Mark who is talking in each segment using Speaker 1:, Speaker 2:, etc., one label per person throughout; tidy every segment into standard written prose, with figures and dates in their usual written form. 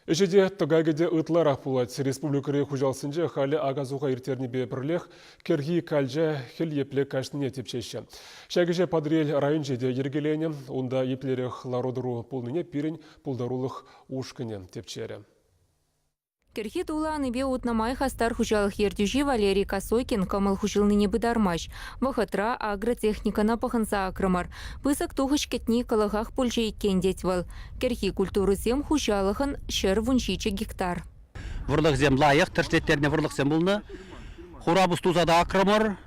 Speaker 1: Эжеде тагайгеде ытлар пулать республикари хужалсынже хали агазуға иртерні бепірлех керги кальжа хел епле кашныне тепшеші. Шагеже подрель район жеде ергелене, онда еплерех лародыру пулныне пирень пулдарулых ушкыне тепчері.
Speaker 2: Керхи туланы бе утнамай хастар хужалық ертюжи Валерий Косойкин камыл хужылныне быдармаш. Вахатра агротехникана пахынса акрымар. Пысак тухыш кетни калахах пульже иккен детвал. Керхи культуры зем хужалыхын шер вуншиче гектар.
Speaker 3: Вұрлық зем лайық, тірштеттеріне вұрлық зем бұлны. Хурабус тузада акрымар.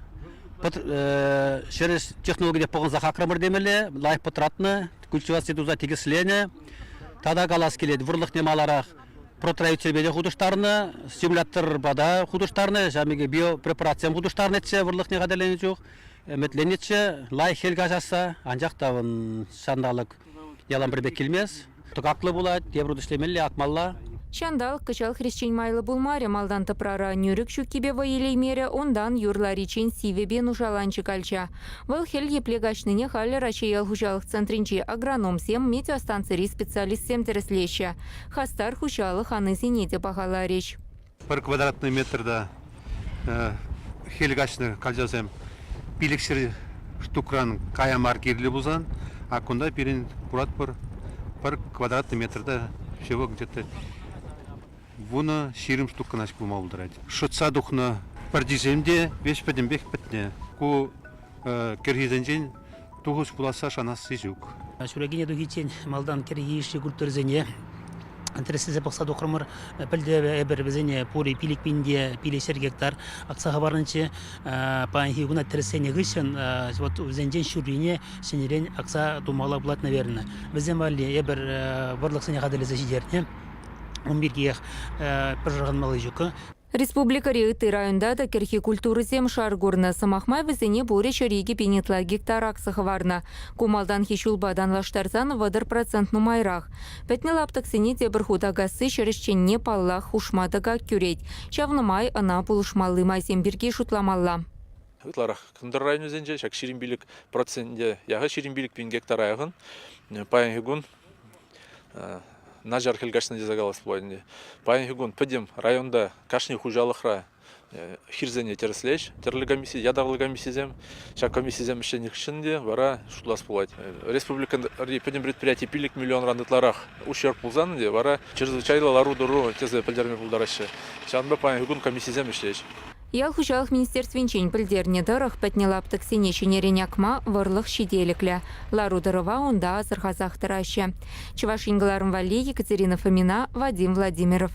Speaker 3: Через технология пахынса акрымар демелі. Лайық патратны, культивация туза тегіслене. Тада галас келеді вұрлық немаларақ. Протравитель худождарны, стимулятор бада худождарны, жамиге биопрепарациям худождарны етсе, вұрлық не қадалене жоқ, метленетсе, лай хелга жаса, анжақтавын шандалық ялам бірбе келмес, тұқақлы болады, дебруд ішлемелі, ақмалла.
Speaker 2: Шандал кычал хрещень майлы булмаре малдан тапрара нюрік шуккебе воелеймере ондан юрларичен сивебе нушаланчы кальча. Выл хел еплегачныне халі рачаял хужалық центринчи агрономсем метеостанцери специалистсем тереслеща. Хастар хужалық аны зенеде бағала речь.
Speaker 4: Бір квадратный метрда хелгачны кальжасем билікшір штукран каямар керлі бұзан, а күнда перен бұрат бір квадратный метрда всего где-то Вуна ширим штука наш помолдрать. Шутса духна пардиземде весь подембек пятне. Ку киргизенжен тугус пуласа шанас сизюк.
Speaker 5: Шурагине дугитен малдан киргизши культурзене. Интересизе бақса дұқырмыр пілді әбір бізіне пори пилік пинде пилесер гектар ақса хабарынчы па'n хигуна тересене ғышын зенжен шүріне сенерен ақса думала бұлат наверное. Бізен бәлі әбір барлық сене қадалезі жидерне. 11 гех пожарған малы жүкі.
Speaker 2: Республика Риыты районда да керхи культуры зем шаргурна самахмай візіне боре шариги пенетла гектар ақсығы варна. Кумалдан хишулбадан лаштарзан вадыр процент нумайрақ. Пәтні лаптықсене дебір худагасы шерішченне паллах хушмадыға күрет. Чавнымай ана пулышмалы майсен бірге шутламалла.
Speaker 6: Ытларах кымдар району зенже шак ширинбилік процентде яғы ширинбилік пен гектар аяғын паян хигун Нажар хелгашны дезагалас плойнде. Паян хигун пыдем районда кашни хужалықра хирзене тереслеш, терлі комиссия, ядағлы комиссиязем, шак комиссиязем ішенік ішінде вара шутлас плойд. Республика пыдем предприятие пилік миллион рандытларах ущерб пулзанынде вара чрезвычайлы лару-дуру тезе пілдерме пулдарашы. Шанба паян хигун комиссиязем ішлеш.
Speaker 2: Ял хужалық министерственчен пілдерне дырық пәтнелаптық сенешінерен акма варлық шиделіклі. Лару дырыва онда азырғазақтырашы. Чувашингыларын Вали, Екатерина Фомина, Вадим Владимиров.